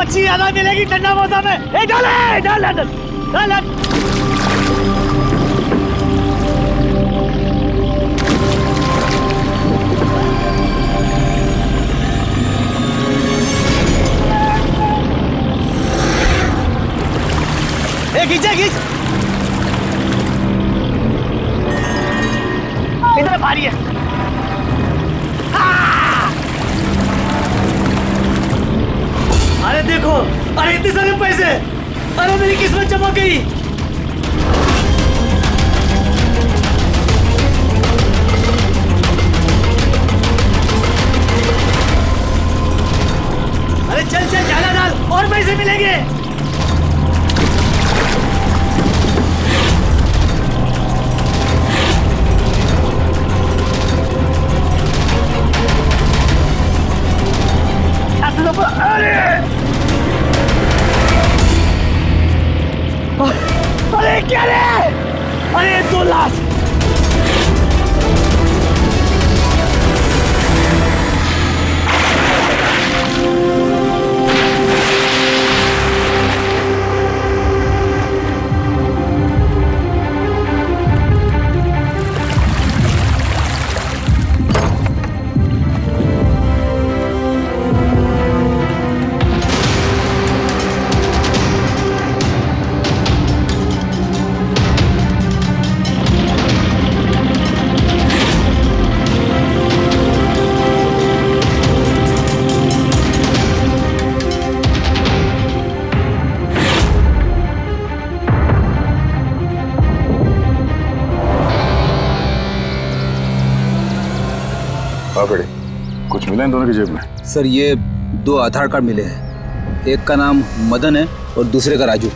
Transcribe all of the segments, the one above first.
मच्छी ज्यादा मिलेगी ठंडा मौसम में। डाल डाल डाल डाल डाल। खींचा खींच, इधर भारी है। अरे देखो, अरे इतने सारे पैसे, अरे मेरी किस्मत चमक गई। अरे चल चल ज्यादा डाल और पैसे मिलेंगे। अरे क्या रे? अरे 2 लाख। कुछ मिला इन दोनों की जेब में? सर ये 2 आधार कार्ड मिले हैं, एक का नाम मदन है और दूसरे का राजू।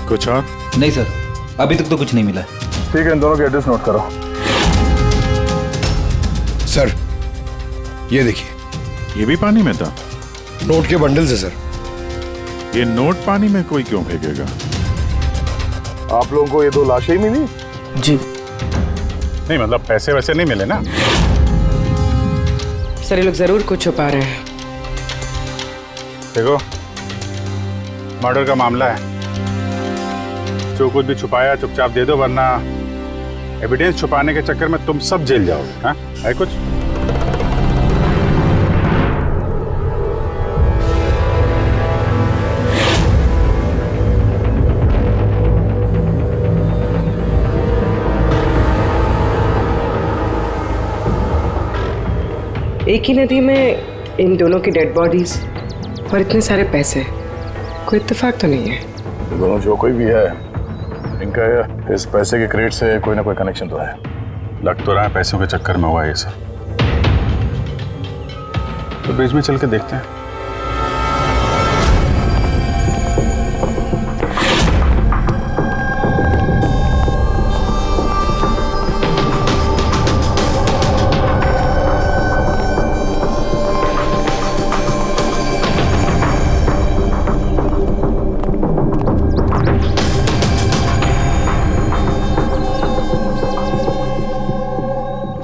कुछ और? नहीं सर, अभी तक तो कुछ नहीं मिला। ठीक है, इन दोनों के एड्रेस नोट करो। सर ये देखिए, ये भी पानी में था? नोट के बंडल से सर। ये नोट पानी में कोई क्यों फेंकेगा? आप लोगों को ये 2 लाशें ही मिली? जी नहीं, मतलब पैसे वैसे नहीं मिले ना? सर ये लोग जरूर कुछ छुपा रहे हैं। देखो, मर्डर का मामला है, जो कुछ भी छुपाया चुपचाप दे दो, वरना एविडेंस छुपाने के चक्कर में तुम सब जेल जाओगे। हाँ, है कुछ? एक ही नदी में इन दोनों की डेड बॉडीज और इतने सारे पैसे, कोई इत्तेफाक तो नहीं है। दोनों जो कोई भी है, इनका इस पैसे के क्रेट से कोई ना कोई कनेक्शन तो है। लग तो रहा है पैसों के चक्कर में हुआ ये सब। तो बीच में चल के देखते हैं।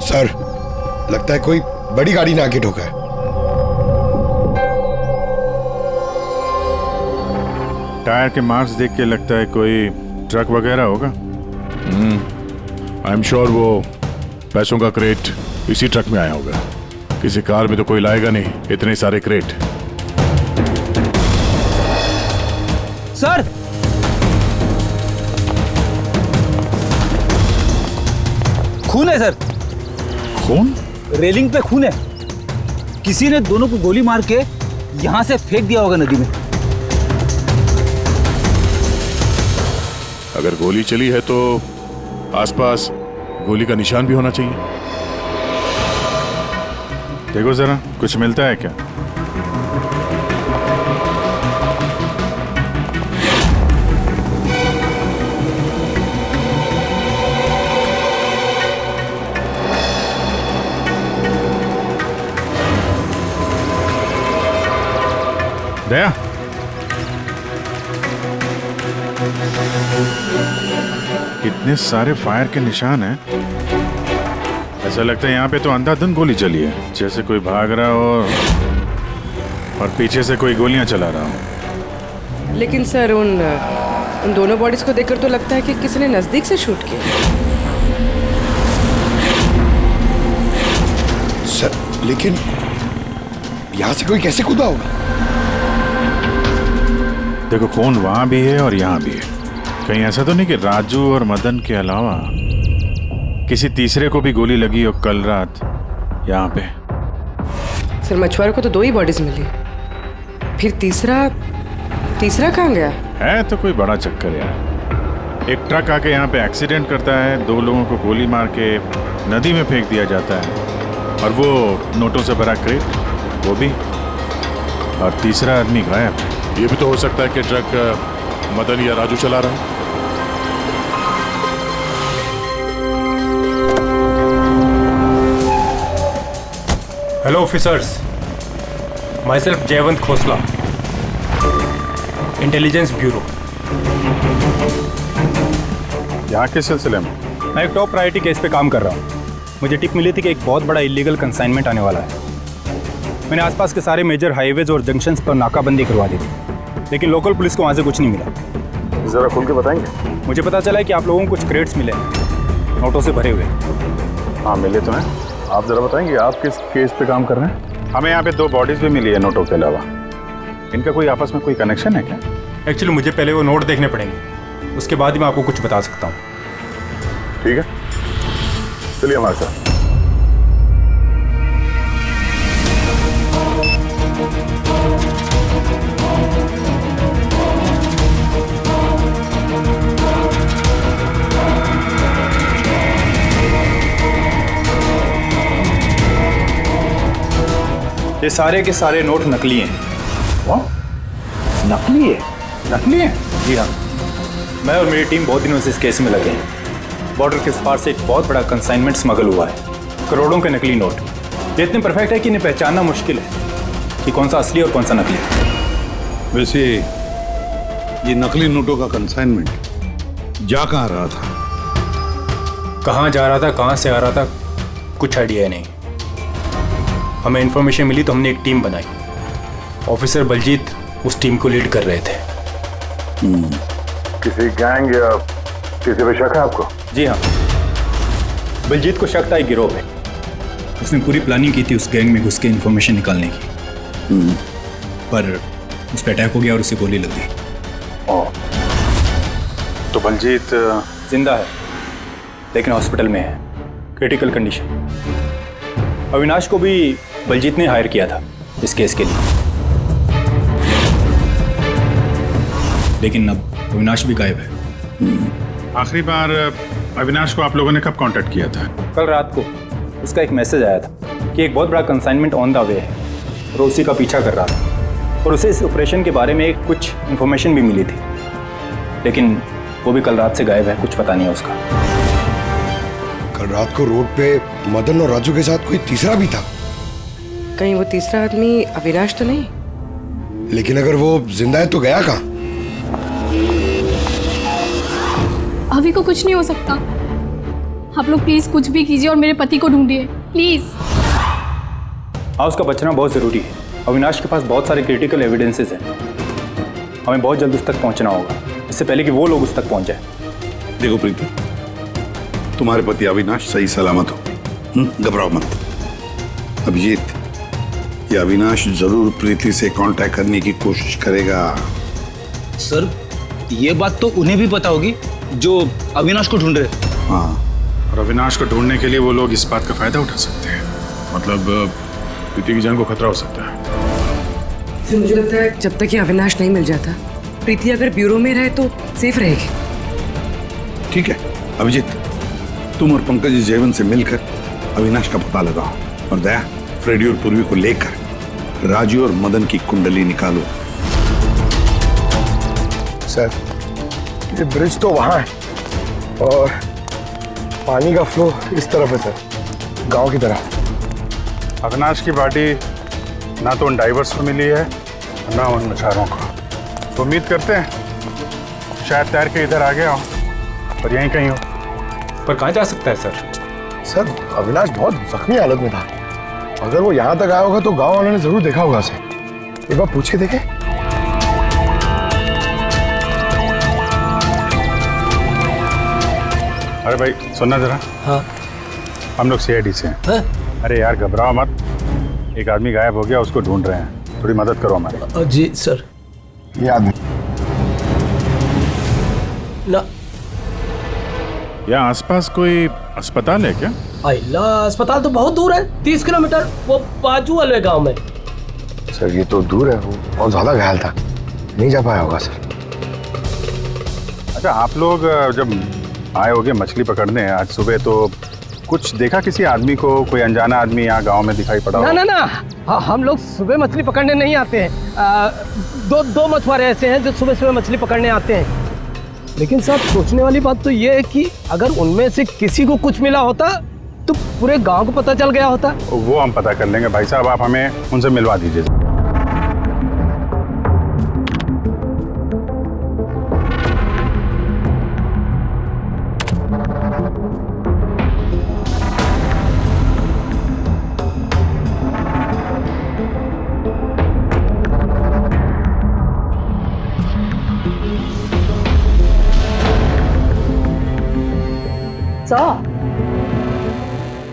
सर लगता है कोई बड़ी गाड़ी ने आके ठोका है। टायर के मार्क्स देख के लगता है कोई ट्रक वगैरह होगा। आई एम श्योर वो पैसों का क्रेट इसी ट्रक में आया होगा। किसी कार में तो कोई लाएगा नहीं इतने सारे क्रेट। सर खून है सर, खून? रेलिंग पे खून है। किसी ने दोनों को गोली मार के यहां से फेंक दिया होगा नदी में। अगर गोली चली है तो आसपास गोली का निशान भी होना चाहिए। देखो जरा, कुछ मिलता है क्या? दया, कितने सारे फायर के निशान हैं। ऐसा लगता है यहाँ पे तो अंधाधुंध गोली चली है, जैसे कोई भाग रहा हो और पीछे से कोई गोलियां चला रहा हूँ। लेकिन सर उन दोनों बॉडीज को देखकर तो लगता है कि किसी ने नजदीक से शूट किया। सर लेकिन यहाँ से कोई कैसे कूदा होगा? देखो खून वहां भी है और यहाँ भी है। कहीं ऐसा तो नहीं कि राजू और मदन के अलावा किसी तीसरे को भी गोली लगी हो कल रात यहाँ पे। सर मछुआरों को तो 2 ही बॉडीज मिली, फिर तीसरा कहाँ गया? है तो कोई बड़ा चक्कर यार। एक ट्रक आके यहाँ पे एक्सीडेंट करता है, 2 लोगों को गोली मार के नदी में फेंक दिया जाता है, और वो नोटों से भरा क्रेट वो भी, और तीसरा आदमी गायब है। ये भी तो हो सकता है कि ट्रक मदन या राजू चला रहा है। Hello officers, my self Jaywant Khosla, intelligence bureau. यहाँ के सिलसिले में मैं एक टॉप प्रायोरिटी केस पे काम कर रहा हूँ। मुझे टिप मिली थी कि एक बहुत बड़ा इलीगल कंसाइनमेंट आने वाला है। मैंने आसपास के सारे मेजर हाईवेज और जंक्शंस पर नाकाबंदी करवा दी थी, लेकिन लोकल पुलिस को वहाँ से कुछ नहीं मिला। जरा खुल के बताएंगे? मुझे पता चला है कि आप लोगों को कुछ क्रेट्स मिले हैं, नोटों से भरे हुए। हाँ मिले तो हैं। आप जरा बताएंगे आप किस केस पे काम कर रहे हैं? हमें यहाँ पे 2 बॉडीज भी मिली है नोटों के अलावा। इनका कोई आपस में कोई कनेक्शन है क्या? एक्चुअली मुझे पहले वो नोट देखने पड़ेंगे, उसके बाद ही मैं आपको कुछ बता सकता हूँ। ठीक है, चलिए हमारे साथ। ये सारे के सारे नोट नकली हैं। नकली है? नकली है? जी हाँ, मैं और मेरी टीम बहुत दिनों से इस केस में लगे हैं। बॉर्डर के पार से एक बहुत बड़ा कंसाइनमेंट स्मगल हुआ है, करोड़ों के नकली नोट। ये इतने परफेक्ट है कि इन्हें पहचानना मुश्किल है कि कौन सा असली और कौन सा नकली है। वैसे ये नकली नोटों का कंसाइनमेंट जा कहाँ रहा था? कहाँ जा रहा था, कहाँ से आ रहा था, कुछ आइडिया नहीं। हमें इन्फॉर्मेशन मिली तो हमने एक टीम बनाई। ऑफिसर बलजीत उस टीम को लीड कर रहे थे। किसी गैंग या किसी पे शक है आपको? जी हाँ, बलजीत को शक था एक गिरोह पे। उसने पूरी प्लानिंग की थी उस गैंग में घुस के इन्फॉर्मेशन निकालने की, पर उस पर अटैक हो गया और उसे गोली लग गई। तो बलजीत जिंदा है, लेकिन हॉस्पिटल में है, क्रिटिकल कंडीशन। अविनाश को भी बलजीत ने हायर किया था इस केस के लिए, लेकिन अब अविनाश भी गायब है। आखिरी बार अविनाश को आप लोगों ने कब कांटेक्ट किया था? कल रात को उसका एक मैसेज आया था कि एक बहुत बड़ा कंसाइनमेंट ऑन द वे है और उसी का पीछा कर रहा था, और उसे इस ऑपरेशन के बारे में कुछ इन्फॉर्मेशन भी मिली थी, लेकिन वो भी कल रात से गायब है, कुछ पता नहीं है उसका। कल रात को रोड पे मदन और राजू के साथ कोई तीसरा भी था। कहीं वो तीसरा आदमी अविनाश तो नहीं? लेकिन अगर वो जिंदा है तो गया कहाँ? अभी को कुछ नहीं हो सकता। आप लोग प्लीज कुछ भी कीजिए और मेरे पति को ढूंढिए प्लीज। हाँ, उसका बचना बहुत ज़रूरी है। अविनाश के पास बहुत सारे क्रिटिकल एविडेंसेस हैं, हमें बहुत जल्द उस तक पहुंचना होगा, इससे पहले कि वो लोग उस तक पहुंच जाए। देखो प्रीति, तुम्हारे पति अविनाश सही सलामत हो, घबराओ मत। अभिजीत, ये अविनाश जरूर प्रीति से कांटेक्ट करने की कोशिश करेगा। सर ये बात तो उन्हें भी पता होगी जो अविनाश को ढूंढ रहे। हाँ, और अविनाश को ढूंढने के लिए वो लोग इस बात का फायदा उठा सकते हैं, मतलब प्रीति की जान को खतरा हो सकता है। फिर मुझे लगता है जब तक ये अविनाश नहीं मिल जाता, प्रीति अगर ब्यूरो में रहे तो सेफ रहेगी। ठीक है अभिजीत, तुम और पंकज जयवंत से मिलकर अविनाश का पता लगाओ, और दया फ्रेडी और पूर्वी को लेकर राजू और मदन की कुंडली निकालो। सर ये ब्रिज तो वहाँ है और पानी का फ्लो इस तरफ है सर, गांव की तरफ। अविनाश की बॉडी ना तो उन डाइवर्स को मिली है ना उन मछुआरों को। तो उम्मीद करते हैं शायद तैर के इधर आ गया हो और यहीं कहीं हो। पर कहाँ जा सकता है सर? सर अविनाश बहुत जख्मी हालत में था, अगर वो यहाँ तक आया होगा तो गांव वालों ने जरूर देखा होगा उसे। एक बार पूछ के देखे। अरे भाई सुनना जरा। हाँ। हम लोग सीआईडी से हैं। हाँ? अरे यार घबराओ मत, एक आदमी गायब हो गया, उसको ढूंढ रहे हैं, थोड़ी मदद करो हमारी। जी सर। ये आदमी ना यहाँ आसपास कोई अस्पताल है क्या? अल्लाह, अस्पताल तो बहुत दूर है, 30 किलोमीटर, वो बाजू वाले गांव में। सर ये तो दूर है, वो बहुत ज्यादा घायल था, नहीं जा पाया होगा सर। अच्छा आप लोग जब आए होगे मछली पकड़ने आज सुबह, तो कुछ देखा किसी आदमी को, कोई अनजाना आदमी यहाँ गांव में दिखाई पड़ा? ना ना ना, हम लोग सुबह मछली पकड़ने नहीं आते हैं। दो मछुआरे ऐसे हैं जो सुबह सुबह मछली पकड़ने आते हैं। लेकिन साहब सोचने वाली बात तो ये है कि अगर उनमें से किसी को कुछ मिला होता तो पूरे गांव को पता चल गया होता। वो हम पता कर लेंगे भाई साहब, आप हमें उनसे मिलवा दीजिए।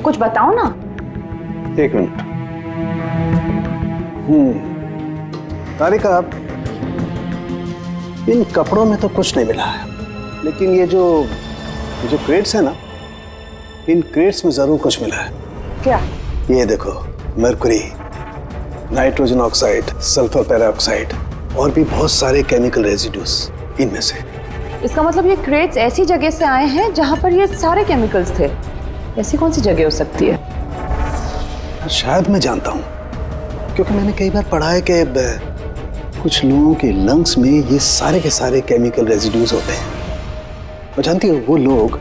कुछ बताओ ना। एक मिनट। तारिका, इन कपड़ों में तो कुछ नहीं मिला है, लेकिन ये जो क्रेट्स है ना, इन क्रेट्स में जरूर कुछ मिला है। क्या? ये देखो, mercury, nitrogen oxide, sulphur peroxide और भी बहुत सारे केमिकल रेजिड्यूज इनमें से। इसका मतलब ये क्रेट्स ऐसी जगह से आए हैं जहां पर ये सारे केमिकल्स थे। ऐसी कौन सी जगह हो सकती है? शायद मैं जानता हूँ, क्योंकि मैंने कई बार पढ़ा है कि कुछ लोगों के लंग्स में ये सारे के सारे केमिकल रेजिड्यूज होते हैं। और जानती हो, वो लोग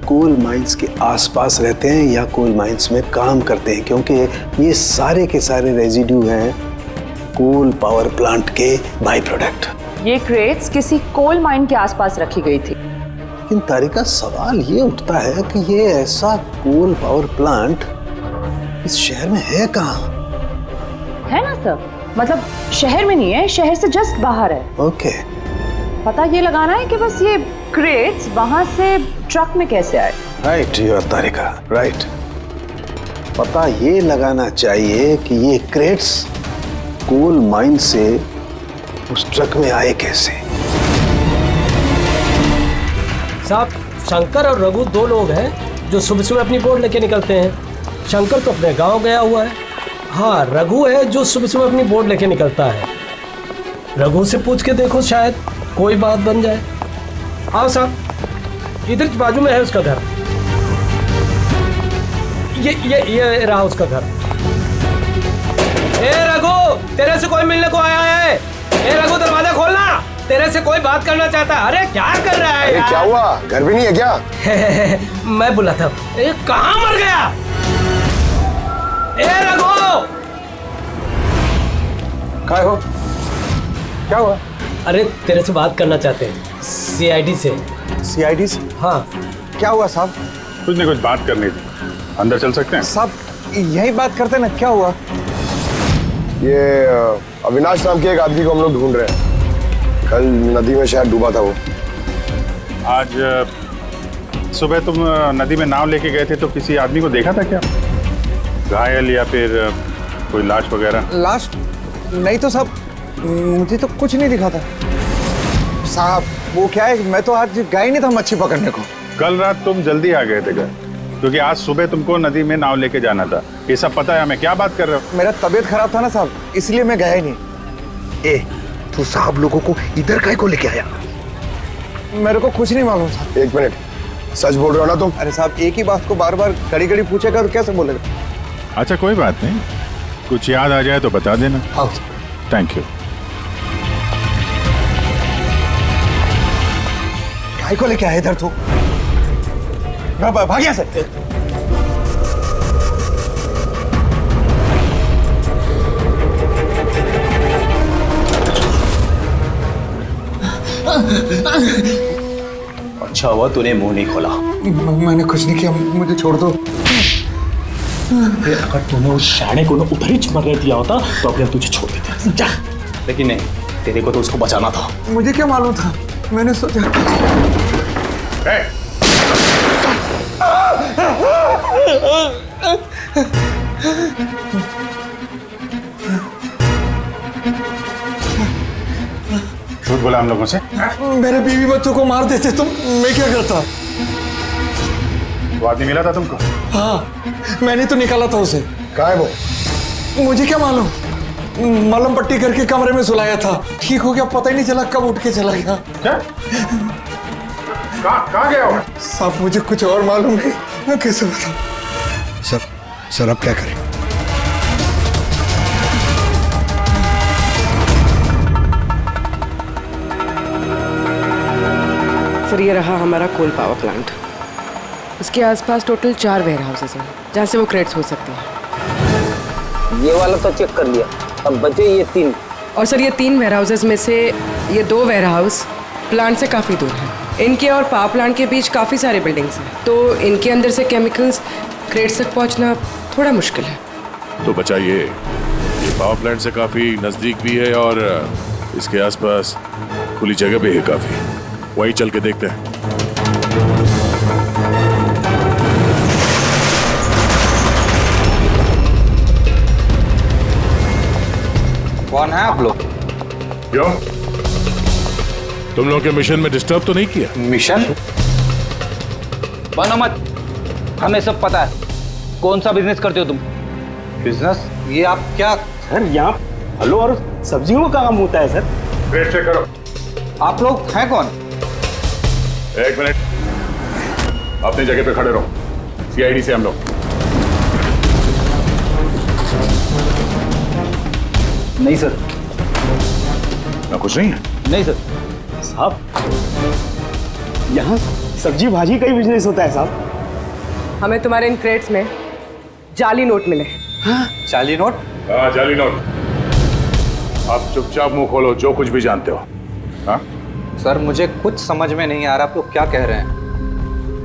कोल माइंस के आसपास रहते हैं या कोल माइंस में काम करते हैं, क्योंकि ये सारे के सारे रेजिड्यू हैं कोल पावर प्लांट के बाई प्रोडक्ट। ये क्रेट्स किसी कोल माइन के आसपास रखी गई थी। लेकिन तारिका, सवाल ये उठता है कि ये ऐसा कोल पावर प्लांट इस शहर में है कहाँ? है ना सर, मतलब शहर में नहीं है, शहर से जस्ट बाहर है। ओके। पता ये लगाना है कि बस ये क्रेट्स वहां से ट्रक में कैसे आए। Right you Tarika, right. पता ये लगाना चाहिए कि ये क्रेट्स कोल माइन से उस ट्रक में आए कैसे। साहब, शंकर और रघु दो लोग हैं जो सुबह सुबह अपनी बोट लेके निकलते हैं। शंकर तो अपने गांव गया हुआ है। हाँ, रघु है जो सुबह सुबह अपनी बोट लेके निकलता है। रघु से पूछ के देखो, शायद कोई बात बन जाए। आओ साहब, इधर बाजू में है उसका घर। ये रहा उसका घर। ए रघु, तेरे से कोई मिलने को आया है। ए रघु, दरवाजा खोलना, तेरे से कोई बात करना चाहता है। अरे क्या कर रहा है? अरे क्या हुआ, घर भी नहीं है क्या? मैं बुलाता हूँ। ए, कहाँ मर गया? ए रघु, क्या हो? क्या हुआ? अरे तेरे से बात करना चाहते हैं, सीआईडी से। सीआईडी से? हाँ। क्या हुआ साहब? कुछ नहीं, कुछ बात करनी थी, अंदर चल सकते हैं? साहब यही बात करते ना, क्या हुआ? ये अविनाश नाम के एक आदमी को हम लोग ढूंढ रहे हैं। कल नदी में शायद डूबा था वो। आज सुबह तुम नदी में नाव लेके गए थे, तो किसी आदमी को देखा था क्या, घायल या फिर कोई लाश वगैरह? लाश नहीं तो साहब, मुझे तो कुछ नहीं दिखा था साहब। वो क्या है, मैं तो आज गया ही नहीं था मच्छी पकड़ने को। कल रात तुम जल्दी आ गए थे घर, क्योंकि आज सुबह तुमको नदी में नाव लेके जाना था। ये सब पता है हमें, क्या बात कर रहे हो? मेरा तबीयत खराब था ना साहब, इसलिए मैं गया ही नहीं। ए, तू साहब लोगों को इधर काहे को लेके आया? मेरे को कुछ नहीं मालूम साहब। एक मिनट, सच बोल रहे हो ना तुम? अरे साहब, एक ही बात को बार बार घड़ी घड़ी पूछेगा तो कैसे बोलेगा? अच्छा कोई बात नहीं, कुछ याद आ जाए तो बता देना। हाँ। Thank you. काय को लेके आया इधर तू? भाग यहाँ से। अच्छा हुआ तूने मुंह नहीं खोला। मैंने कुछ नहीं किया, मुझे छोड़ दो। अगर तूने उस शाणे को ना उधर ही मरने दिया होता तो अभी हम तुझे छोड़ देते, समझा? लेकिन नहीं, तेरे को तो उसको बचाना था। मुझे क्या मालूम था, मैंने सोचा। झूठ बोला हम लोगों से? मेरे बीवी बच्चों को मार देते तो मैं क्या करता? वो आदमी मिला था तुमको? हाँ, मैंने तो निकाला था उसे। कहाँ है वो? मुझे क्या मालूम, मलम पट्टी करके कमरे में सुलाया था, ठीक हो गया, पता ही नहीं चला कब उठ के चला गया। क्या? कहाँ गया वो? साहब मुझे कुछ और मालूम नहीं, मैं कैसे बताऊं? सर अब क्या करें? सर ये रहा हमारा कोल पावर प्लांट। इसके आसपास टोटल 4 वेयर हाउसेस हैं जहाँ से वो क्रेट्स हो सकते हैं। ये वाला तो चेक कर लिया, अब बचे ये 3। और सर ये 3 वेयर हाउसेस में से ये 2 वेयर हाउस प्लांट से काफ़ी दूर हैं। इनके और पावर प्लांट के बीच काफ़ी सारे बिल्डिंग्स हैं, तो इनके अंदर से केमिकल्स क्रेट्स तक पहुँचना थोड़ा मुश्किल है। तो बचाइए, ये पावर प्लांट से काफी नजदीक भी है और इसके आसपास खुली जगह भी है काफी, वही चल के देखते हैं। कौन है आप लोग? क्यों, तुम लोगों के मिशन में डिस्टर्ब तो नहीं किया? मिशन? बनो मत, हमें सब पता है। कौन सा बिजनेस करते हो तुम? बिजनेस? ये आप क्या? सर यहाँ फलों और सब्जियों का काम होता है सर। वेट चेक करो। आप लोग हैं कौन? एक मिनट, अपनी जगह पे खड़े रहो। सीआईडी से हम लोग। नहीं सर। ना कुछ नहीं है? नहीं सर। साहब यहाँ सब्जी भाजी का ही बिजनेस होता है साहब। हमें तुम्हारे इन क्रेट्स में जाली नोट मिले। जाली नोट? हाँ, जाली नोट। आप चुपचाप मुंह खोलो, जो कुछ भी जानते हो। हाँ सर मुझे कुछ समझ में नहीं आ रहा आप लोग क्या कह रहे हैं।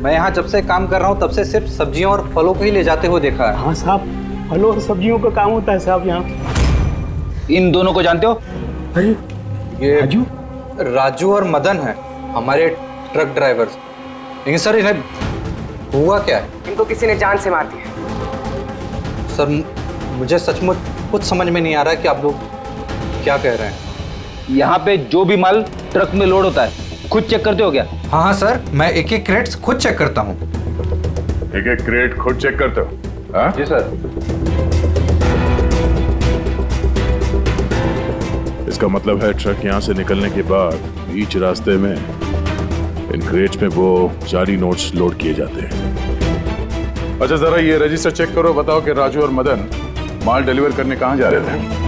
मैं यहाँ जब से काम कर रहा हूँ तब से सिर्फ सब्जियों और फलों को ही ले जाते हुए देखा है। हाँ साहब, फलों और सब्जियों का काम होता है साहब यहाँ। इन दोनों को जानते हो? ये राजू और मदन है, हमारे ट्रक ड्राइवर्स। लेकिन सर इन्हें हुआ क्या है? इनको किसी ने जान से मार दिया। सर मुझे सचमुच कुछ समझ में नहीं आ रहा है कि आप लोग क्या कह रहे हैं। यहाँ पे जो भी माल ट्रक में लोड होता है खुद चेक करते हो क्या? हाँ हाँ सर, मैं एक एक क्रेट्स खुद चेक करता हूँ। एक एक क्रेट खुद चेक करते हो? हाँ जी सर। इसका मतलब है ट्रक यहाँ से निकलने के बाद बीच रास्ते में इन क्रेट्स में वो जाली नोट्स लोड किए जाते हैं। अच्छा जरा ये रजिस्टर चेक करो, बताओ कि राजू और मदन माल डिलीवर करने कहाँ जा रहे थे?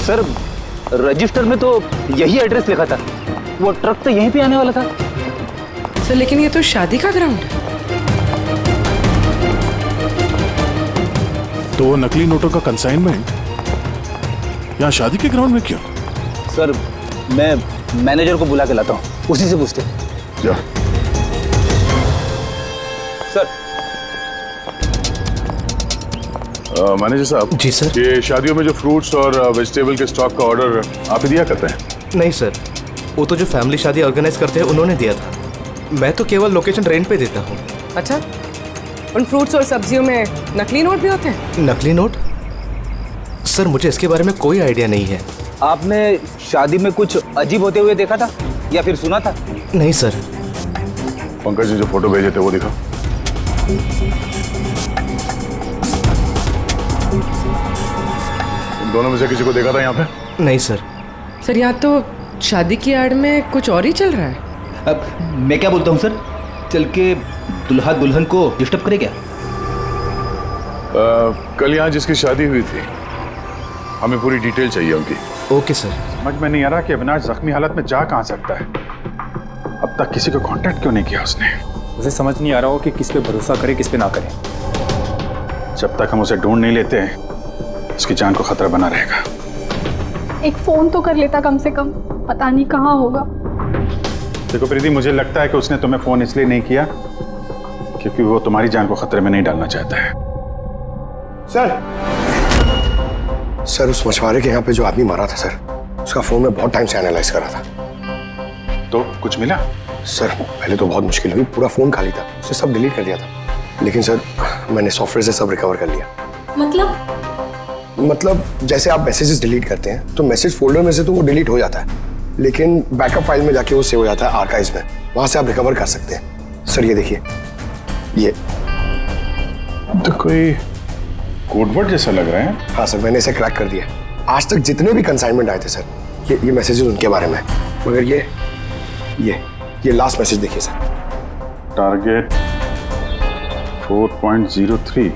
सर रजिस्टर में तो यही एड्रेस लिखा था, वो ट्रक तो यहीं पे आने वाला था। सर लेकिन ये तो शादी का ग्राउंड है। तो वो नकली नोटों का कंसाइनमेंट यहाँ शादी के ग्राउंड में क्यों? सर मैं मैनेजर को बुला के लाता हूँ, उसी से पूछते। जा। सर मैनेजर साहब। जी सर। ये शादियों में जो फ्रूट्स और वेजिटेबल के स्टॉक का ऑर्डर आप ही दिया करते हैं? नहीं सर, वो तो जो फैमिली शादी ऑर्गेनाइज करते हैं उन्होंने दिया था। मैं तो केवल लोकेशन रेंट पे देता हूँ। अच्छा, उन फ्रूट्स और सब्जियों में नकली नोट भी होते हैं? नकली नोट? सर मुझे इसके बारे में कोई आइडिया नहीं है। आपने शादी में कुछ अजीब होते हुए देखा था या फिर सुना था? नहीं सर। पंकज जी जो फोटो भेजे थे वो दिखाओ। दोनों में से किसी को देखा था यहाँ पे? नहीं सर। सर यहाँ तो शादी की आड़ में कुछ और ही चल रहा है। अब मैं क्या बोलता हूँ सर, चल के दुल्हा दुल्हन को डिस्टर्ब करे क्या? कल यहाँ जिसकी शादी हुई थी हमें पूरी डिटेल चाहिए उनकी। Okay sir. समझ में नहीं आ रहा कि अविनाश जख्मी हालत में जा कहाँ सकता है। अब तक किसी को कांटेक्ट क्यों नहीं किया उसने? उसे समझ नहीं आ रहा हो कि किस पे भरोसा करे किस पे ना करे। जब तक हम उसे ढूंढ नहीं लेते उसकी जान को खतरा बना रहेगा। एक फोन तो कर लेता कम से कम, पता नहीं कहाँ होगा। देखो प्रीति, मुझे लगता है कि उसने तुम्हें फोन इसलिए नहीं किया क्योंकि वो तुम्हारी जान को खतरे में नहीं डालना चाहता है। सर उस मछुआरे के यहाँ पे जो आदमी मारा था सर, उसका फोन में बहुत टाइम से एनालाइज करा था। तो कुछ मिला? सर पहले तो बहुत मुश्किल हुई, पूरा फोन खाली था, उसे सब डिलीट कर दिया था। लेकिन सर मैंने सॉफ्टवेयर से सब रिकवर कर लिया। मतलब जैसे आप मैसेजेस डिलीट करते हैं तो मैसेज फोल्डर में से तो वो डिलीट हो जाता है, लेकिन बैकअप फाइल में जाके वो सेव हो जाता है आर्काइव्स में, वहां से आप रिकवर कर सकते हैं। सर ये देखिए, ये तो कोई कोडवर्ड जैसा लग रहा है। हाँ सर, मैंने इसे क्रैक कर दिया। आज तक जितने भी कंसाइनमेंट आए थे सर, ये मैसेजेस उनके बारे में, मगर ये लास्ट मैसेज देखिए सर। टारगेट 4.03।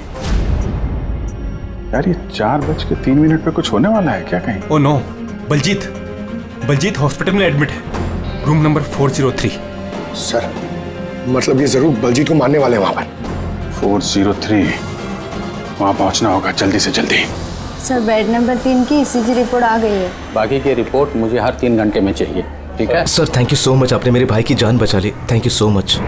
यार ये 4:03 पे कुछ होने वाला है क्या कहीं? ओ नो, बलजीत हॉस्पिटल में एडमिट है, रूम नंबर 403। सर मतलब ये जरूर बलजीत को मारने वाले हैं वहां पर। 403, वहां पहुंचना होगा जल्दी से जल्दी। सर बेड नंबर 3 की ईसीजी रिपोर्ट आ गई है। बाकी की रिपोर्ट मुझे हर 3 घंटे में चाहिए, ठीक है? Sir thank you so much, आपने मेरे भाई की जान बचा ली। Thank you so much.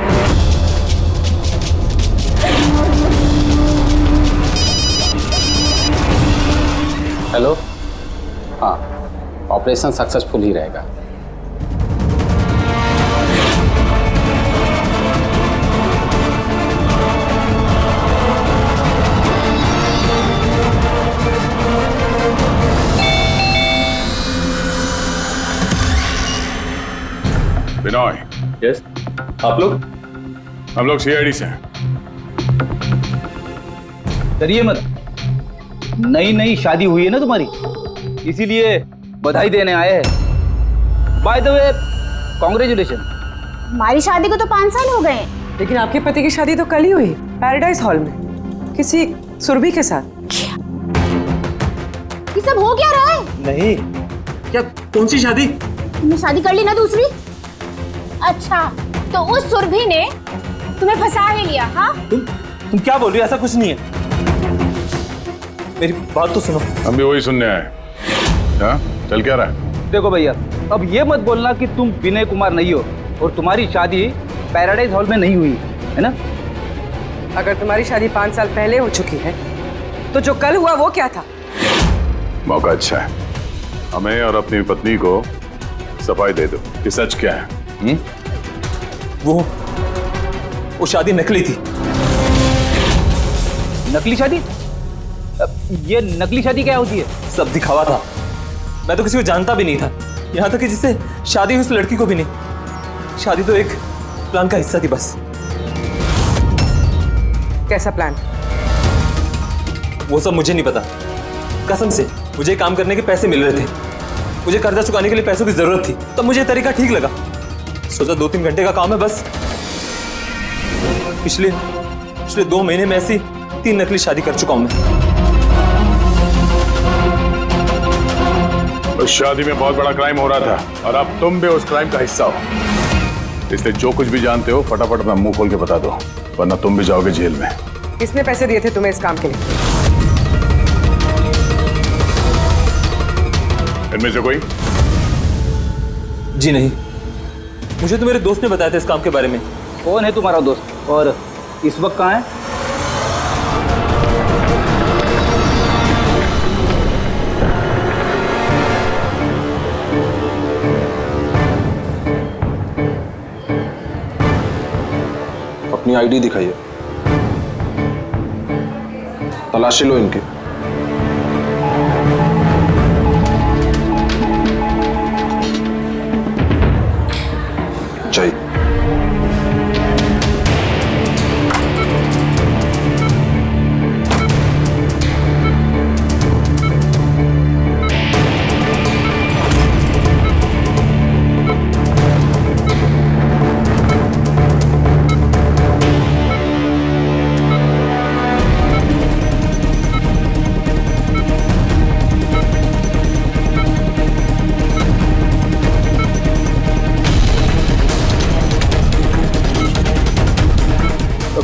Hello, हाँ, ऑपरेशन सक्सेसफुल ही रहेगा। बिनॉय। यस, आप लोग? हम लोग सीआईडी से हैं। डरिए मत, नई शादी हुई है ना तुम्हारी, इसीलिए बधाई देने आए हैं। By the way, congratulation. हमारी शादी को तो 5 साल हो गए, लेकिन आपके पति की शादी तो कल ही हुई, पैराडाइज हॉल में, किसी सुरभि के साथ। ये सब हो क्या रहा है? नहीं, क्या कौन सी शादी? तुमने शादी कर ली ना दूसरी? अच्छा, तो उस सुरभि ने तुम्हें फंसा ही लिया? हाँ, तुम क्या बोल रही हो? ऐसा कुछ नहीं है, मेरी बात तो सुनो। हम भी वही सुनने आए। हाँ, चल क्या रहा है? देखो भैया, अब ये मत बोलना कि तुम विनय कुमार नहीं हो और तुम्हारी शादी पैराडाइज हॉल में नहीं हुई है ना? अगर तुम्हारी शादी 5 साल पहले हो चुकी है तो जो कल हुआ वो क्या था? मौका अच्छा है, हमें और अपनी पत्नी को सफाई दे दो कि सच क्या है। वो शादी नकली थी। नकली शादी? ये नकली शादी क्या होती है? सब दिखावा था, मैं तो किसी को जानता भी नहीं था, यहाँ तक कि जिससे शादी हुई उस लड़की को भी नहीं। शादी तो एक प्लान का हिस्सा थी बस। कैसा प्लान? वो सब मुझे नहीं पता, कसम से। मुझे काम करने के पैसे मिल रहे थे, मुझे कर्जा चुकाने के लिए पैसों की जरूरत थी, तब मुझे तरीका ठीक लगा। सोचा 2-3 घंटे का काम है बस। पिछले 2 महीने में ऐसी 3 नकली शादी कर चुका हूं मैं। उस शादी में बहुत बड़ा क्राइम हो रहा था और अब तुम भी उस क्राइम का हिस्सा हो, इसलिए जो कुछ भी जानते हो फटाफट अपना मुंह खोल के बता दो, वरना तुम भी जाओगे जेल में। किसने पैसे दिए थे तुम्हें इस काम के लिए? इनमें से कोई? जी नहीं, मुझे तो मेरे दोस्त ने बताया था इस काम के बारे में। कौन है तुम्हारा दोस्त और इस वक्त कहाँ है? अपनी आईडी दिखाइए, तलाशी लो इनकी। चाहिए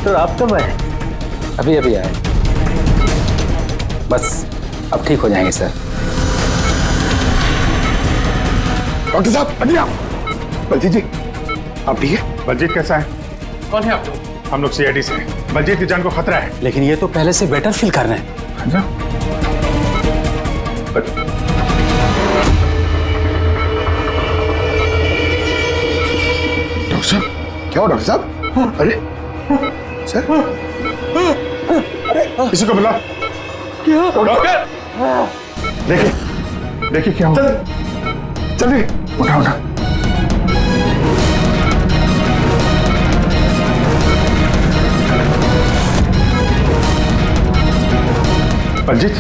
डॉक्टर आप कब आए? अभी अभी आए, बस अब ठीक हो जाएंगे सर। डॉक्टर साहब बढ़िया। बलजीत जी आप ठीक है? बलजीत कैसा है? कौन है आप लोग? हम लोग सीआईडी से हैं। बलजीत की जान को खतरा है। लेकिन ये तो पहले से बेटर फील कर रहे हैं। अच्छा? डॉक्टर साहब क्या हो डॉक्टर साहब? अरे सर, अरे किसी को बुला। क्या डॉक्टर देखिए क्या हुआ। चलिए उठा उठा। बलजीत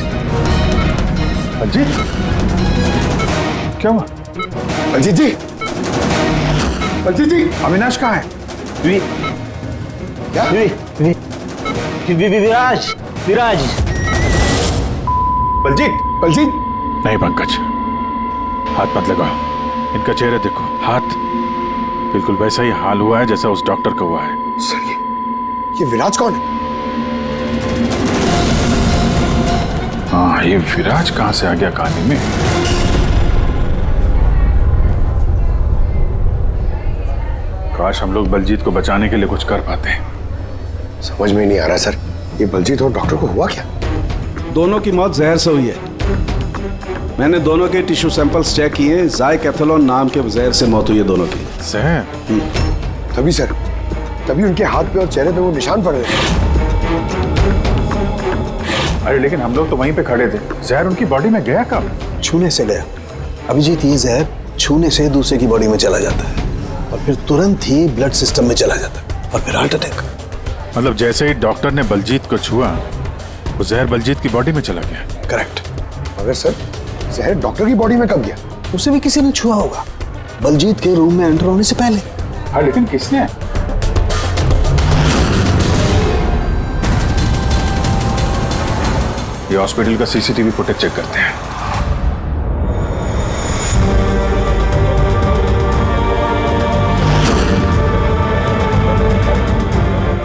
बलजीत क्या हुआ? बलजीत जी, बलजीत जी अविनाश कहाँ है? क्या? विराज विराज। बलजीत बलजीत नहीं पंकज, हाथ मत लगाओ। इनका चेहरा देखो, हाथ बिल्कुल वैसा ही हाल हुआ है जैसा उस डॉक्टर का हुआ है। सर ये विराज कौन है? हाँ, ये विराज कहां से आ गया कहानी में? काश हम लोग बलजीत को बचाने के लिए कुछ कर पाते। समझ में नहीं आ रहा सर, ये बलजीत और डॉक्टर को हुआ क्या? दोनों की मौत जहर से हुई है। मैंने दोनों के टिश्यू सैंपल्स चेक किए, ज़ाइकैथोलोन नाम के जहर से मौत हुई है दोनों की। जहर? तभी सर, तभी उनके हाथ पे और चेहरे पे वो निशान पड़ रहे थे। अरे लेकिन हम लोग तो वहीं पे खड़े थे, जहर उनकी बॉडी में गया कब? छूने से गया। अभिजीत, ये जहर छूने से दूसरे की बॉडी में चला जाता है और फिर तुरंत ही ब्लड सिस्टम में चला जाता है और फिर हार्ट अटैक। मतलब जैसे ही डॉक्टर ने बलजीत को छुआ, वो जहर बलजीत की बॉडी में चला गया। करेक्ट। मगर सर, जहर डॉक्टर की बॉडी में कब गया? उसे भी किसी ने छुआ होगा, बलजीत के रूम में एंटर होने से पहले। हाँ, लेकिन किसने? ये हॉस्पिटल का सीसीटीवी फुटेज चेक करते हैं।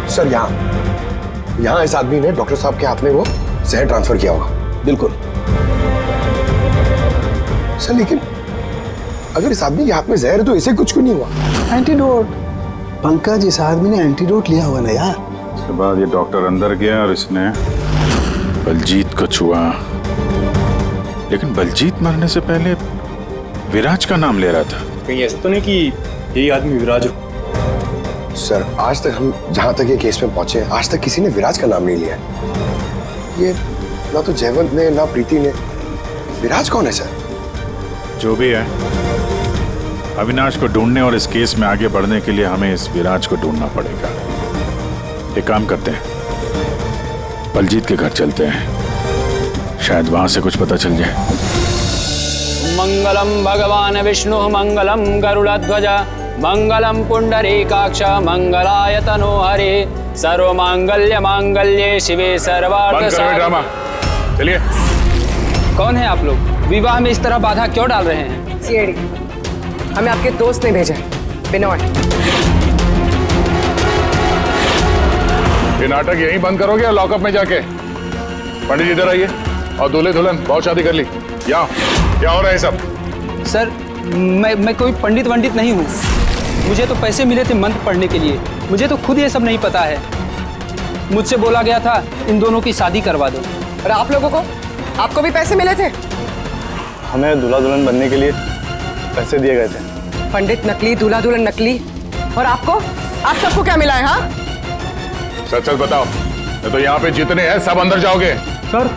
सर यहाँ इस आदमी ने डॉक्टर साहब के हाथ में वो जहर ट्रांसफर किया होगा। बिल्कुल। सर लेकिन अगर इस आदमी के हाथ में जहर है तो इसे कुछ क्यों नहीं हुआ? एंटीडोट। पंकज, इस आदमी ने एंटीडोट लिया हुआ ना यार। उसके बाद ये डॉक्टर अंदर गया और इसने बलजीत को छुआ। लेकिन बलजीत मरने से पहले विराज का नाम ले रहा था। कहीं ऐसा तो नहीं कि यही आदमी विराज हो? सर आज तक हम जहां तक ये केस में पहुंचे, आज तक किसी ने विराज का नाम नहीं लिया। ये ना तो जयवंत ने ना प्रीति ने। विराज कौन है सर? जो भी है, अविनाश को ढूंढने और इस केस में आगे बढ़ने के लिए हमें इस विराज को ढूंढना पड़ेगा। एक काम करते हैं, बलजीत के घर चलते हैं, शायद वहां से कुछ पता चल जाए। मंगलम भगवान विष्णु मंगलम गरुड़ध्वज मंगलम पुंडरीकाक्ष मंगलाय तनोहरे सर्वमांगल्य मांगल्ये शिवे सर्वार्थ ड्रामा। चलिए। कौन है आप लोग? विवाह में इस तरह बाधा क्यों डाल रहे हैं? सीआईडी, हमें आपके दोस्त ने भेजा। बिनोद, ये नाटक यहीं बंद करोगे या लॉकअप में जाके? पंडित इधर आइए और दूल्हे दुल्हन बहुत शादी कर ली। यहाँ क्या हो रहा है सब? सर मैं कोई पंडित वंडित नहीं हूँ। मुझे तो पैसे मिले थे मंत्र पढ़ने के लिए। मुझे तो खुद ये सब नहीं पता है। मुझसे बोला गया था इन दोनों की शादी करवा दो। और आप लोगों को, आपको भी पैसे मिले थे? हमें दूल्हा दुल्हन बनने के लिए पैसे दिए गए थे। पंडित नकली, दूल्हा दुल्हन नकली, और आपको, आप सबको क्या मिला है? हाँ सच सच बताओ, तो यहाँ पे जितने हैं सब अंदर जाओगे। सर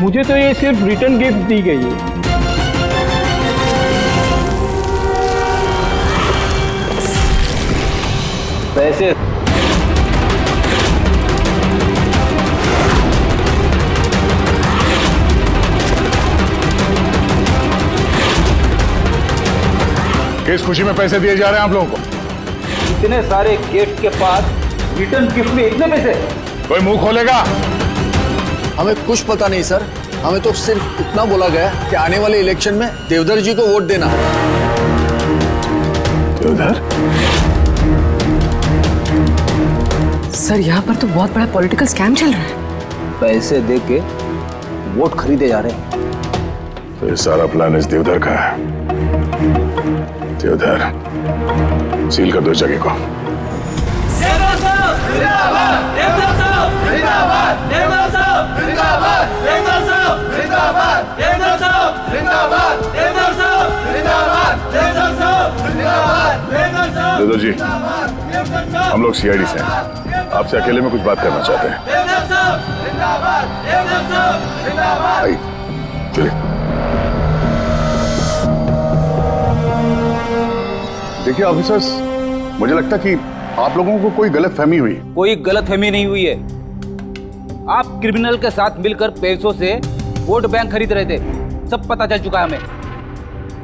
मुझे तो ये सिर्फ रिटर्न गिफ्ट दी गई है। पैसे किस खुशी में पैसे दिए जा रहे हैं आप लोगों को? इतने सारे गिफ्ट के बाद रिटर्न गिफ्ट में इतने पैसे? कोई मुंह खोलेगा? हमें कुछ पता नहीं सर, हमें तो सिर्फ इतना बोला गया कि आने वाले इलेक्शन में देवधर जी को वोट देना है। देवधर? सर यहाँ पर तो बहुत बड़ा पॉलिटिकल स्कैम चल रहा है। पैसे दे के वोट खरीदे जा रहे हैं। तो ये सारा प्लान इस देवधर का है। देवधर, सील कर दो इस जगह को। देवधर जी, हम लोग सीआईडी से हैं, आपसे अकेले में कुछ बात करना चाहते हैं। आइए, चलिए। देखिए ऑफिसर्स, मुझे लगता कि आप लोगों को कोई गलतफहमी हुई। कोई गलतफहमी नहीं हुई है। आप क्रिमिनल के साथ मिलकर पैसों से वोट बैंक खरीद रहे थे, सब पता चल चुका है हमें।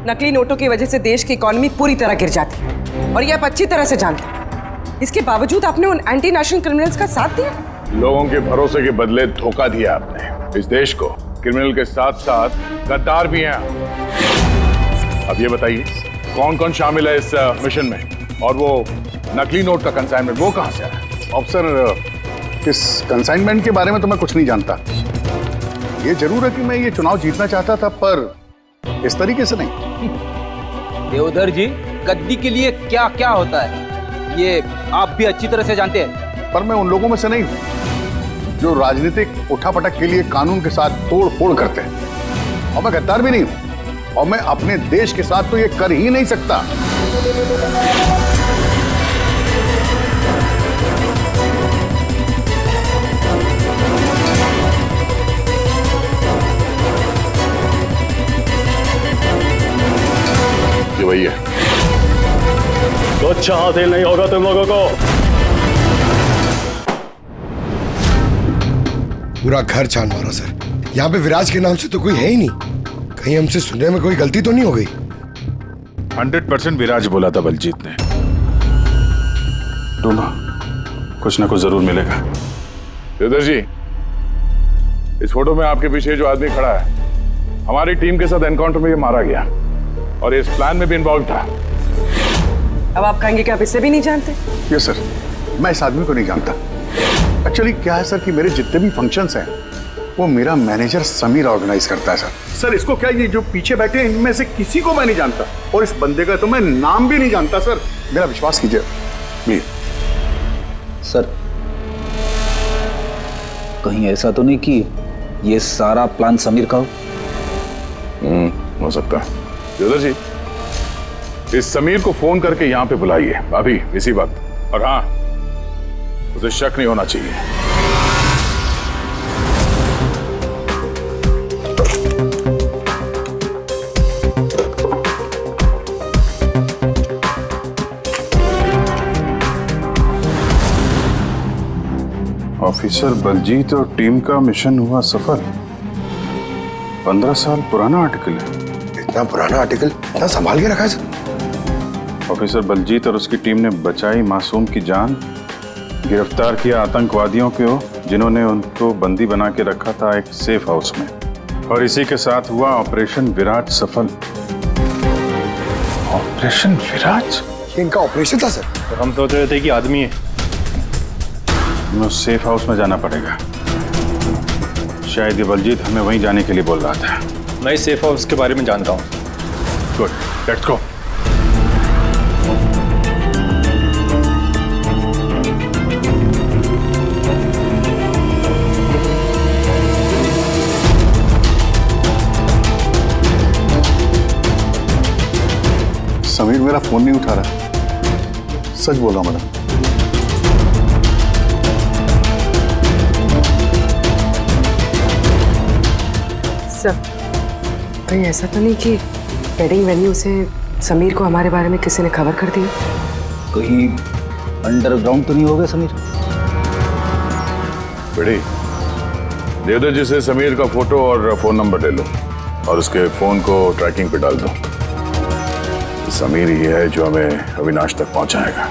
नकली नोटों की वजह से देश की इकोनॉमी पूरी तरह गिर जाती है और ये आप अच्छी तरह से जानते हैं। इसके बावजूद आपने उन एंटी नेशनल क्रिमिनल्स का साथ दिया। लोगों के भरोसे के बदले धोखा दिया आपने इस देश को। क्रिमिनल के साथ साथ गद्दार भी हैं। अब ये बताइए कौन कौन शामिल है इस मिशन में, और वो नकली नोट का कंसाइनमेंट वो कहां से आया? ऑफिसर, इस कंसाइनमेंट के बारे में तो मैं कुछ नहीं जानता। ये जरूर है कि मैं ये चुनाव जीतना चाहता था, पर इस तरीके से नहीं। देवधर जी, गद्दी के लिए क्या क्या होता है ये आप भी अच्छी तरह से जानते हैं। पर मैं उन लोगों में से नहीं हूं जो राजनीतिक उठापटक के लिए कानून के साथ तोड़ फोड़ करते हैं, और मैं गद्दार भी नहीं हूं, और मैं अपने देश के साथ तो ये कर ही नहीं सकता। ये वही है। कुछ हासिल नहीं होगा तुम लोगों को। पूरा घर छान मारा सर। यहाँ पे विराज के नाम से तो कोई है ही नहीं। कहीं हमसे सुनने में कोई गलती तो नहीं हो गई? 100% विराज बोला था बलजीत ने। ढूंढो, कुछ ना कुछ जरूर मिलेगा। देवधर जी, इस फोटो में आपके पीछे जो आदमी खड़ा है, हमारी टीम के साथ एनकाउंटर में ये मारा गया और इस प्लान में भी इन्वॉल्व था। अब आप कहेंगे कि आप इसे भी नहीं जानते? यस सर, मैं इस आदमी को नहीं जानता। एक्चुअली क्या है सर कि मेरे जितने भी फंक्शंस हैं वो मेरा मैनेजर समीर ऑर्गेनाइज करता है सर। इसको क्या, ये जो पीछे बैठे हैं इनमें से किसी को मैं नहीं जानता, और इस बंदे का तो मैं नाम भी नहीं जानता सर। मेरा विश्वास कीजिए प्लीज। सर, कहीं ऐसा तो नहीं कि ये सारा प्लान समीर का हो सकता है। देवधर जी, इस समीर को फोन करके यहाँ पे बुलाइए अभी इसी वक्त, और हाँ, उसे शक नहीं होना चाहिए। ऑफिसर बलजीत और टीम का मिशन हुआ सफल। 15 साल पुराना आर्टिकल है। इतना पुराना आर्टिकल इतना संभाल के रखा है सर? ऑफिसर बलजीत और उसकी टीम ने बचाई मासूम की जान, गिरफ्तार किया आतंकवादियों को जिन्होंने उनको बंदी बना के रखा था एक सेफ हाउस में, और इसी के साथ हुआ ऑपरेशन विराज सफल। ऑपरेशन विराज? इनका ऑपरेशन था सर? तो हम सोच रहे थे कि आदमी है। हमें उस सेफ हाउस में जाना पड़ेगा। शायद ये बलजीत हमें वहीं जाने के लिए बोल रहा था। मैं इस सेफ हाउस के बारे में जानता हूँ। Good, let's go. समीर मेरा फोन नहीं उठा रहा। सच बोल रहा मैडम। सर, कहीं ऐसा तो नहीं कि वेडिंग वेन्यू से समीर को हमारे बारे में किसी ने खबर कर दी? कहीं अंडरग्राउंड तो नहीं हो गया समीर? बेटी, देवधर जी से समीर का फोटो और फोन नंबर ले लो और उसके फोन को ट्रैकिंग पे डाल दो। समीर ही है जो हमें अविनाश तक पहुंचाएगा।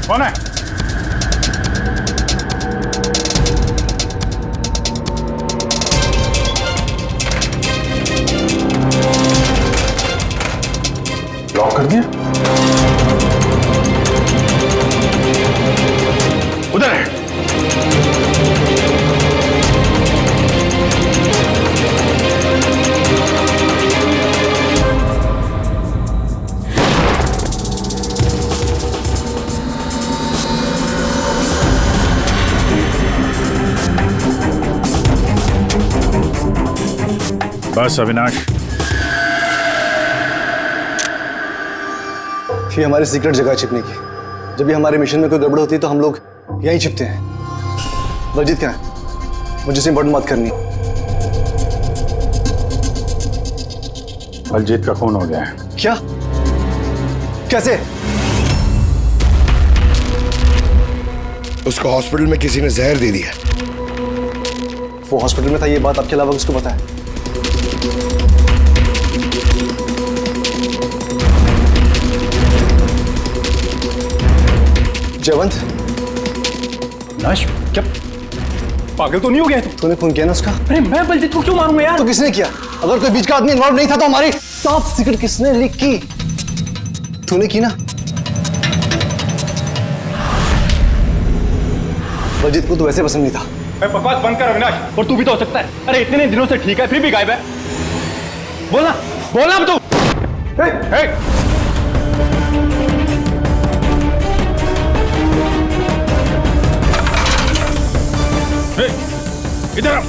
कौन है? लॉक कर दिया? उधर है। बस अविनाश, ये हमारी सीक्रेट जगह है छिपने की। जब भी हमारे मिशन में कोई गड़बड़ होती है तो हम लोग यहीं छिपते हैं। बलजीत क्या है? मुझे से इंपॉर्टेंट बात करनी है। बलजीत का खून हो गया है। क्या? कैसे? उसको हॉस्पिटल में किसी ने जहर दे दिया। वो हॉस्पिटल में था, ये बात आपके अलावा किसको पता है? जयवंत, नाश, क्या पागल तो नहीं हो गया तू? तूने खून किया ना उसका? अरे मैं बलजीत को क्यों मारूंगा यार? तो किसने किया? अगर कोई बीच का आदमी इन्वॉल्व नहीं था तो हमारी टॉप सीक्रेट किसने लीक की? तूने की ना? बलजीत को तो वैसे पसंद नहीं था। मैं बकवास बंद कर अविनाश, और तू भी तो हो सकता है। अरे इतने दिनों से ठीक है, फिर भी गायब है। बोलना बोलना अब तू। इधर आओ।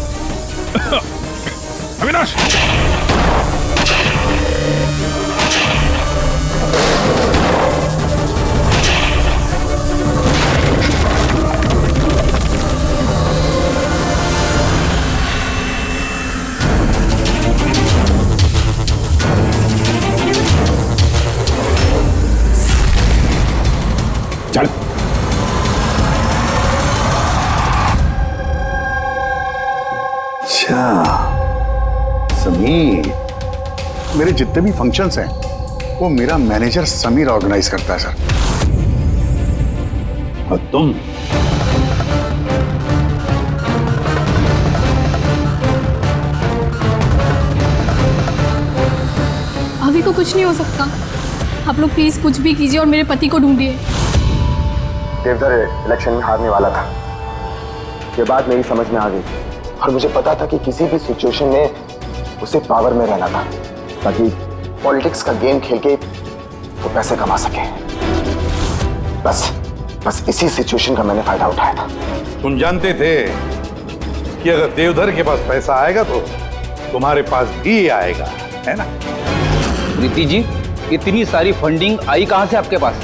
अविनाश, चल। अच्छा समीर, मेरे जितने भी फंक्शंस हैं वो मेरा मैनेजर समीर ऑर्गेनाइज करता है सर। और तुम? अभी को कुछ नहीं हो सकता। आप लोग प्लीज कुछ भी कीजिए और मेरे पति को ढूंढिए। देवधर इलेक्शन में हारने वाला था, ये बात मेरी समझ में आ गई। और मुझे पता था कि किसी भी सिचुएशन में उसे पावर में रहना था ताकि पॉलिटिक्स का गेम खेल के वो पैसे कमा सके। बस इसी सिचुएशन का मैंने फायदा उठाया था। तुम जानते थे कि अगर देवधर के पास पैसा आएगा तो तुम्हारे पास भी आएगा, है ना? प्रीति जी, इतनी सारी फंडिंग आई कहां से आपके पास?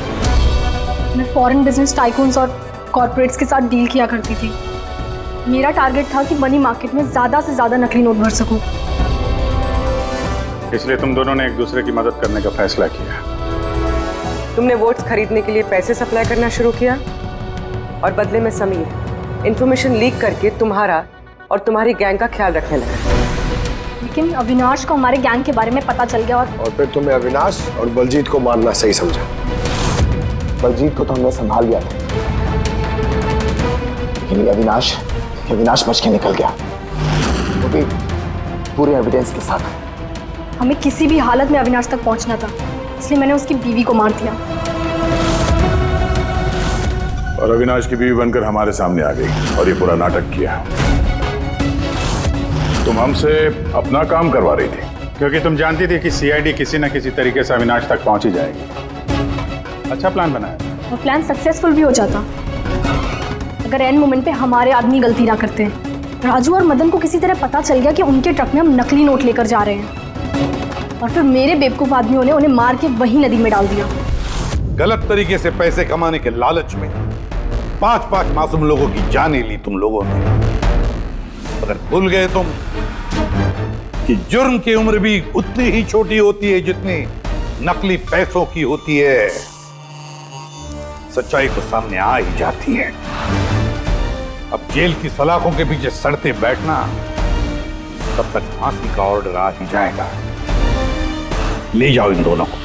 मैं फॉरेन बिजनेस टाइकून्स और कॉर्पोरेट्स के साथ डील किया करती थी। मेरा टारगेट था कि मनी मार्केट में ज्यादा से ज्यादा नकली नोट भर सकूं। इसलिए तुम दोनों ने एक दूसरे की मदद करने का फैसला किया। तुमने वोट्स खरीदने के लिए पैसे सप्लाई करना शुरू किया और बदले में समीर इंफॉर्मेशन लीक करके तुम्हारा और तुम्हारी गैंग का ख्याल रखने लगा। लेकिन अविनाश को हमारे गैंग के बारे में पता चल गया और फिर तुमने अविनाश और बलजीत को मारना सही समझा। बलजीत को तो हमने संभाल लिया था, लेकिन अविनाश बच के निकल गया, वो भी पूरे एविडेंस के साथ। हमें किसी भी हालत में अविनाश तक पहुंचना था, इसलिए मैंने उसकी बीवी को मार दिया। और अविनाश की बीवी बनकर हमारे सामने आ गई और ये पूरा नाटक किया। तुम हमसे अपना काम करवा रही थी क्योंकि तुम जानती थी कि सीआईडी किसी न किसी तरीके से अविनाश तक पहुंच ही जाएगी। अच्छा प्लान बनाया। वो प्लान सक्सेसफुल भी हो जाता अगर एंड मोमेंट पे हमारे आदमी गलती ना करते। राजू और मदन को किसी तरह पता चल गया कि उनके ट्रक में हम नकली नोट लेकर जा रहे हैं और फिर मेरे बेवकूफ आदमियों ने उन्हें मार के वही नदी में डाल दिया। गलत तरीके से पैसे कमाने के लालच में 5-5 मासूम लोगों की जानें ली तुम लोगों ने। अगर भूल गए तुम कि जुर्म की उम्र भी उतनी ही छोटी होती है जितनी नकली पैसों की होती है। सच्चाई तो सामने आ ही जाती है। अब जेल की सलाखों के पीछे सड़ते बैठना, तब तक फांसी का ऑर्डर आ ही जाएगा। ले जाओ इन दोनों को।